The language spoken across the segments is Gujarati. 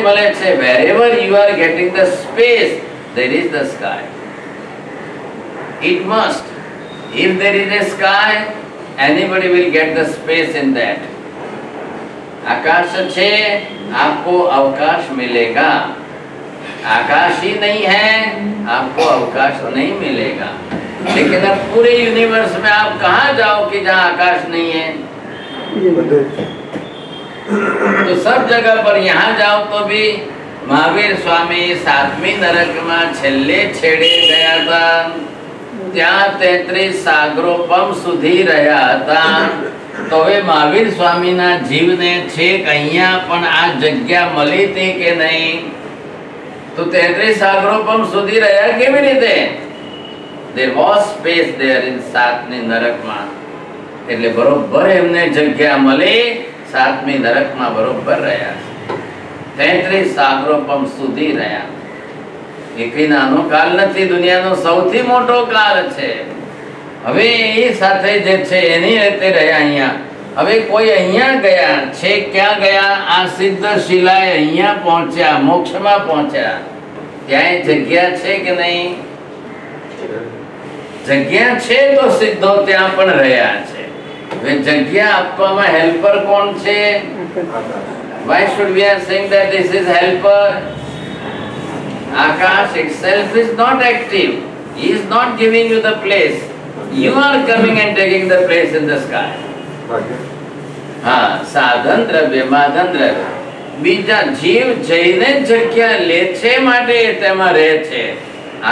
મળે છે. wherever you are getting the space, there is the sky. It must. If there is a sky, anybody will get the space in that. आकाश છે, आपको अवकाश मिलेगा. आकाश ही नहीं है, आपको अवकाश नहीं मिलेगा. लेकिन अब पूरे यूनिवर्स में आप कहाँ जाओ कि जहाँ आकाश नहीं है? तो सब जगह पर यहाँ जाओ तो भी महावीर स्वामी 7મી નરકમાં છેલ્લે છેડે ગયા હતા. ત્યાં 33 સાગરો પમ સુધી રહ્યા હતા. તો હવે મહાવીર સ્વામીના જીવને છેક અહીંયા પણ આ જગ્યા મળી હતી કે નહીં? તો 33 સાગરો પમ સુધી રહ્યા કેવી રીતે? There was space there in 7મી નરકમાં. એટલે બરોબર એમને જગ્યા મળી. 7મી નરકમાં બરોબર રહ્યા. 33 સાગરો પમ સુધી રહ્યા. એક નાનો કાળ નથી, દુનિયાનો સૌથી મોટો કાળ છે. હવે એ સાથે જે છે એની રીતે રહ્યા અહીંયા. હવે કોઈ અહીંયા ગયા છે, ક્યાં ગયા? આ સિદ્ધ શિલાએ અહીંયા પહોંચ્યા, મોક્ષમાં પહોંચ્યા. ત્યાં જગ્યા છે કે નહીં? જગ્યા છે તો સિદ્ધો ત્યાં પણ રહ્યા છે. હવે જગ્યા આપવામાં હેલ્પર કોણ છે? Why should we are saying that this is helper? Akash itself is not active. He is not giving you the place. You are coming and taking the place in the sky. हाँ, साधन द्रव्य माधन द्रव्य बीजा जीव जईने जग्या ले छे माटे तेमा रहे छे.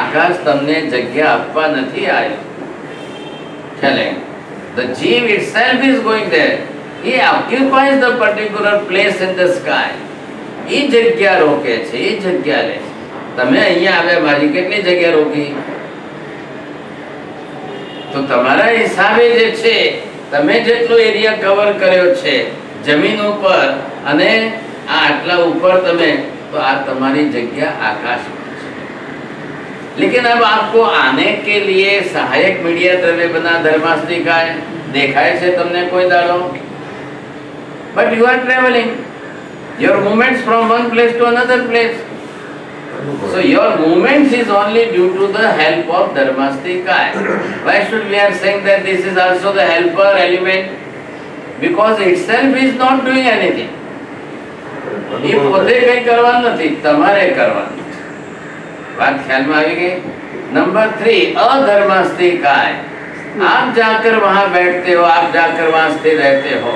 आकाश तमने जग्या आपवा नथी आयो. चले, the जीव itself is going there. He occupies the particular place in the sky. એ જગ્યા રોકે છે, એ જગ્યા લે છે. તમે અહીંયા આવ્યા, મારી કેટલી જગ્યા રોકી? તો તમારા હિસાબે જે છે, તમે જેટલો એરિયા કવર કર્યો છે જમીન ઉપર અને આ આટલા ઉપર તમે, તો આ તમારી જગ્યા આકાશ છે. लेकिन अब आपको आने के लिए सहायक मीडिया द्रव्य बना धर्मास्तिकाय देखाय છે તમને કોઈ દાડો? But you are traveling. Your movements from one place to another place. So your movements is only due to the help of Dharmastikaya. Why should we are saying that this is also the helper element? Because itself is not doing anything. ये પોતે કઈ કરવાનું નથી, તમારે કરવાનું. बात ख्याल में આવી गई? नंबर 3, अधर्मास्तिकाय. आप जाकर वहां बैठते हो, आप जाकर वहां स्थिर रहते हो.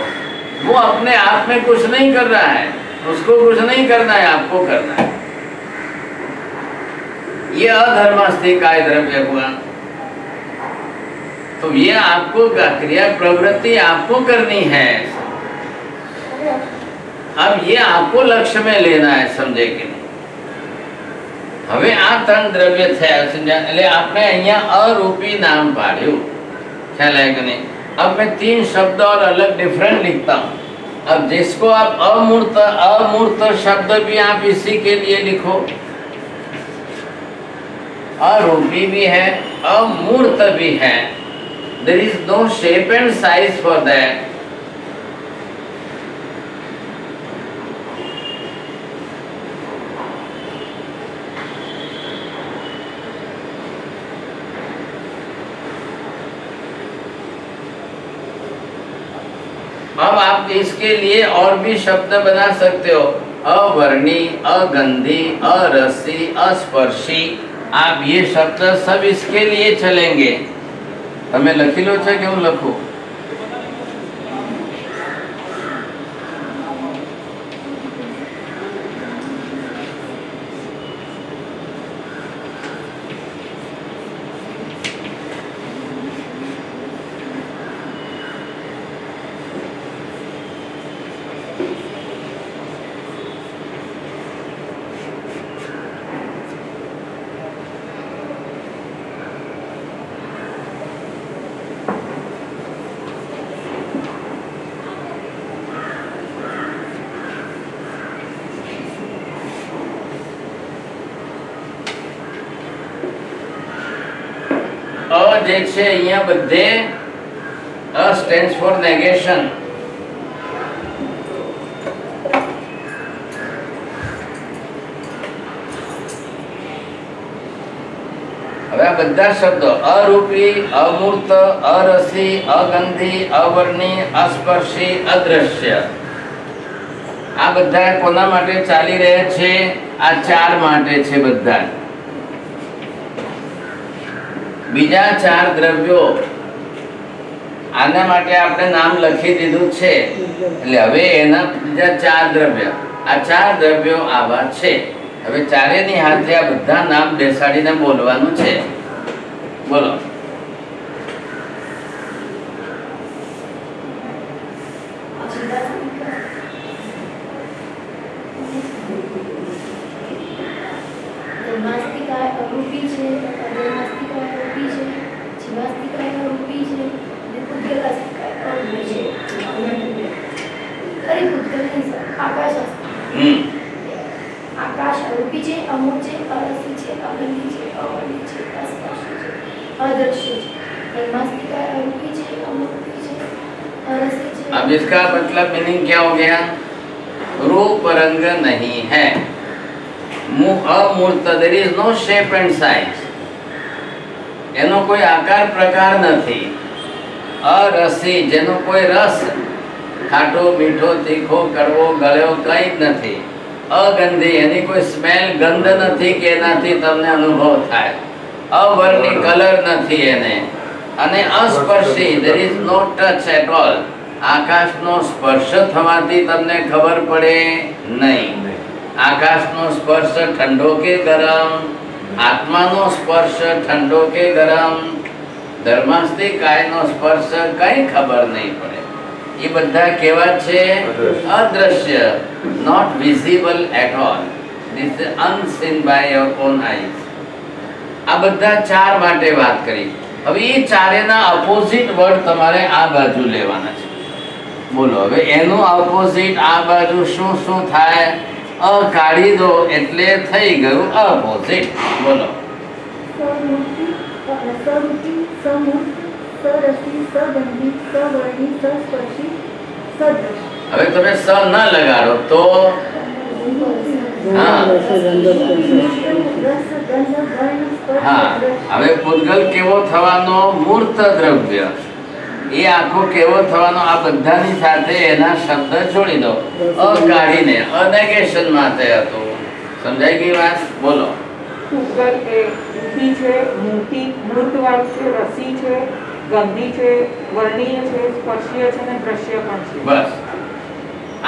वो अपने आप में कुछ नहीं कर रहा है, उसको कुछ नहीं करना है, आपको करना है. ये अधर्मास्तिकाय द्रव्य हुआ. तो ये आपको क्रिया प्रवृत्ति आपको करनी है. अब ये आपको लक्ष्य में लेना है, समझे कि नहीं? હવે આ 3 દ્રવ્ય થયા છે, એટલે આપણે અહીંયા અરૂપી નામ પાડ્યું. ખ્યાલ है कि नहीं? अब मैं 3 शब्द और अलग डिफरेंट लिखता हूँ. अब जिसको आप अमूर्त शब्द भी आप इसी के लिए लिखो. अरूपी भी है, अमूर्त भी है. There is no shape and size for that. अब आप इसके लिए और भी शब्द बना सकते हो. अवर्णी, अगंधी, अरसी, अस्पर्शी. आप ये शब्द सब इसके लिए चलेंगे. તમે લખી લો છે કે હું લખું? જે છે અહીંયા બધે અ સ્ટેન્ડ્સ ફોર નેગેશન. હવે આ બધા શબ્દો અરૂપી, અમૂર્ત, અરસી, અગંધી, અવર્ણી, અસ્પર્શી, અદ્રશ્ય, આ બધા કોના માટે ચાલી રહ્યા છે? આ ચાર માટે છે બધા. બીજા ચાર દ્રવ્યો આના માટે આપણે નામ લખી દીધું છે, એટલે હવે એના બીજા ચાર દ્રવ્ય, આ ચાર દ્રવ્યો આવા છે. હવે ચારેની હાથે આ બધા નામ બેસાડીને બોલવાનું છે. બોલો. આકાશ અરૂપી છે, અમૂર્ત છે, અરસી છે, અગંધી છે, અવર્ણી છે, અસ્પર્શી છે, અદ્રશ્ય છે. ब्रह्मास्तिका अरूपी છે, अमूर्ति છે, अरसी છે. अब इसका मतलब मीनिंग क्या हो गया? रूप रंग नहीं है, अमूर्त, there is no shape and size, એનો કોઈ આકાર પ્રકાર નથી. અરસી, જેનો કોઈ રસ, ખાટો, મીઠો, તીખો, કડવો, ગળ્યો કંઈ જ નથી. અગંધી, એની કોઈ સ્મેલ, ગંધ નથી કે એનાથી તમને અનુભવ થાય. અવર્ણી, કલર નથી એને. અને અસ્પર્શી, there is no touch at all, આકાશનો સ્પર્શ થવાથી તમને ખબર પડે નહીં. આકાશનો સ્પર્શ ઠંડો કે ગરમ, આત્માનો સ્પર્શ ઠંડો કે ગરમ, ધર્માસ્તી કાયનો સ્પર્શ કઈ ખબર નહીં પડે. એ બધા કેવા છે? અદ્રશ્ય, not visible at all. This is unseen by your own eyes. આ બધા ચાર માટે વાત કરી. હવે એ ચારેના ઓપોઝિટ વર્ડ તમારે આ બાજુ લેવાના છે. બોલો, હવે એનું ઓપોઝિટ આ બાજુ શું શું થાય? અ કાઢી દો એટલે થઈ ગયું ઓપોઝિટ. બોલો. સરૂપી, સમૂર્ત, સરસી, સગંધી, સવર્ણી, સસ્પર્શી, સદ્રશ્ય. હવે તમે સ ન લગાડો તો હા, હવે પૂતગલ કેવો થવાનો? મૂર્ત દ્રવ્ય. એ આખો કેવો થવાનો? આ બધાની સાથે એના શબ્દ જોડી દો. અ કાઢીને અનેગેશન માટે હતું. સમજાઈ ગઈ વાત? બોલો. પૂતગલ એ રૂપી છે, મૂર્તવાળું છે, રસી છે, ગંધી છે, વર્ણીય છે, સ્પર્શીય છે અને દ્રશ્ય પણ છે. બસ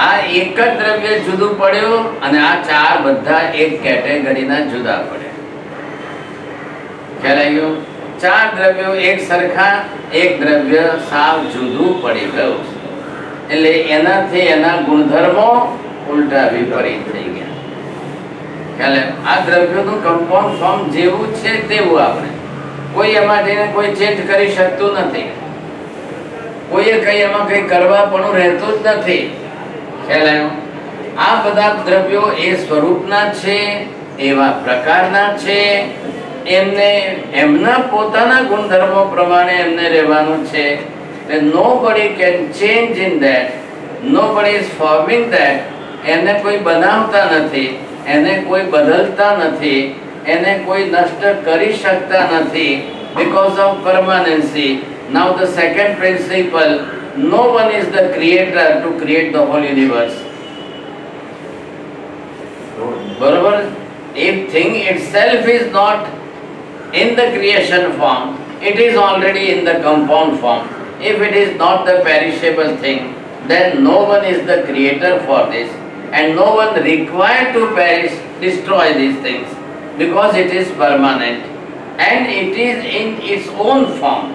આ એક જ દ્રવ્ય જુદું પડ્યું અને આ ચાર બધા એક કેટેગરીના જુદા પડે. ખ્યાલ આવ્યો? ચાર દ્રવ્યો એક સરખા, એક દ્રવ્ય સાવ જુદું પડી ગયું. એટલે એનાથી એના ગુણધર્મો ઉલટા વિપરીત થઈ ગયા. ખ્યાલ આવ્યો? આ દ્રવ્યોનું કમ્પાઉન્ડ ફોર્મ જેવું છે તેવું આપણે, કોઈ એમાં જઈને કોઈ ચેન્જ કરી શકતું નથી. કોઈએ કઈ એમાં કઈ કરવા પણ રહેતું જ નથી. ખ્યાલ આવ્યો? આ બધા દ્રવ્યો એ સ્વરૂપના છે, એવા પ્રકારના છે, એમને એમના પોતાના ગુણધર્મો પ્રમાણે એમને રહેવાનું છે. nobody can change in that, nobody is forming that. એને કોઈ બનાવતા નથી, એને કોઈ બદલતા નથી, એને કોઈ નષ્ટ કરી શકતા નથી, because of permanency. Now the second principle, no one is the creator to create the whole universe. બરોબર? If thing itself is not in the creation form, it is already in the compound form. If it is not the perishable thing, then no one is the creator for this, and no one required to perish, destroy these things, because it is permanent and it is in its own form.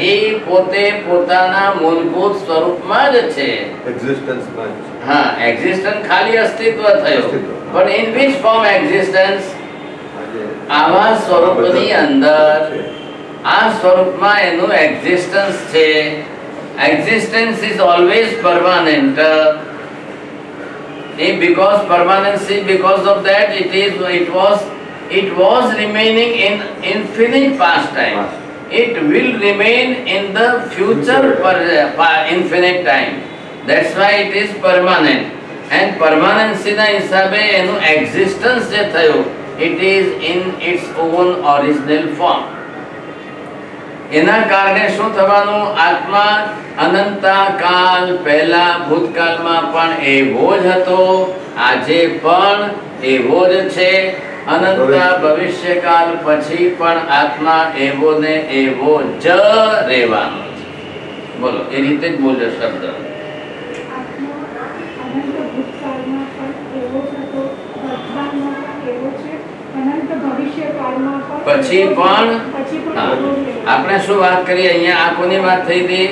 એ પોતે પોતાના મૂળભૂત સ્વરૂપમાં જ છે. એક્ઝિસ્ટન્સમાં હા, એક્ઝિસ્ટન્સ ખાલી અસ્તિત્વ થયો, પણ ઇન વિચ ફોર્મ એક્ઝિસ્ટન્સ? આવા સ્વરૂપની અંદર, આ સ્વરૂપમાં એનું એક્ઝિસ્ટન્સ છે. Existence is always permanent. because permanency, because of that it was remaining in infinite past time. It will remain in the future infinite time. That's why it is permanent. And permanency ના હિસાબે એનું existence જે થયું it is in its own original form. એના કારણે શું થવાનું? આત્મા અનંતા કાલ પહેલા ભૂતકાળમાં પણ એવો જ હતો, આજે પણ એવો જ છે, અનંતા ભવિષ્યકાળ પછી પણ આત્મા એવો ને એવો જ રહેવાનો છે. બોલો, એ રીતે જ બોલ્યો શબ્દ. પછી પણ આપણે શું વાત કરીએ અહીંયા? આ કોની વાત થઈ હતી?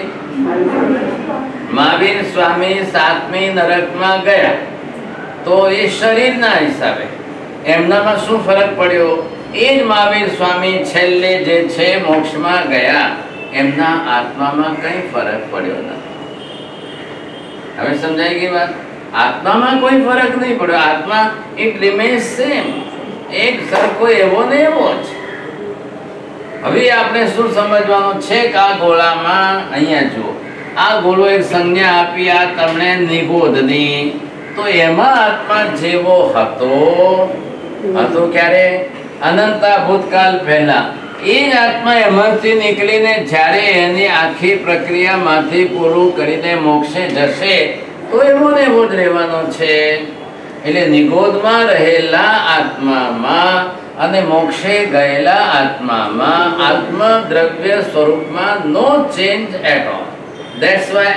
મહાવીર સ્વામી 7મી નરકમાં ગયા તો એ શરીરના હિસાબે એમનામાં શું ફરક પડ્યો? એ જ મહાવીર સ્વામી છેલ્લે જે છે મોક્ષમાં ગયા, એમના આત્મામાં કઈ ફરક પડ્યો નથી. હવે સમજાઈ ગઈ વાત? આત્મામાં કોઈ ફરક નહીં પડ્યો. આત્મા ઇટ રિમેન્સ સેમ, એક સરખો એવો ને એવો જ. હવે આપણે શું સમજવાનું છે કે આ ગોળામાં, અહીંયા જુઓ, આ ગોળો એક સંજ્ઞા આપી આ તમને નિગોધની, તો એમાં આત્મા જેવો હતો ક્યારે? અનંતા ભૂતકાળ પહેલા. એ જ આત્મા એમાંથી નીકળીને જ્યારે એની આખી પ્રક્રિયામાંથી પૂરું કરીને મોક્ષે જશે તો એવો ને એવો જ રહેવાનો છે. એટલે નિગોધમાં રહેલા આત્મામાં અને મોક્ષે ગયેલા આત્મામાં આત્મ દ્રવ્ય સ્વરૂપમાં no change at all. That's why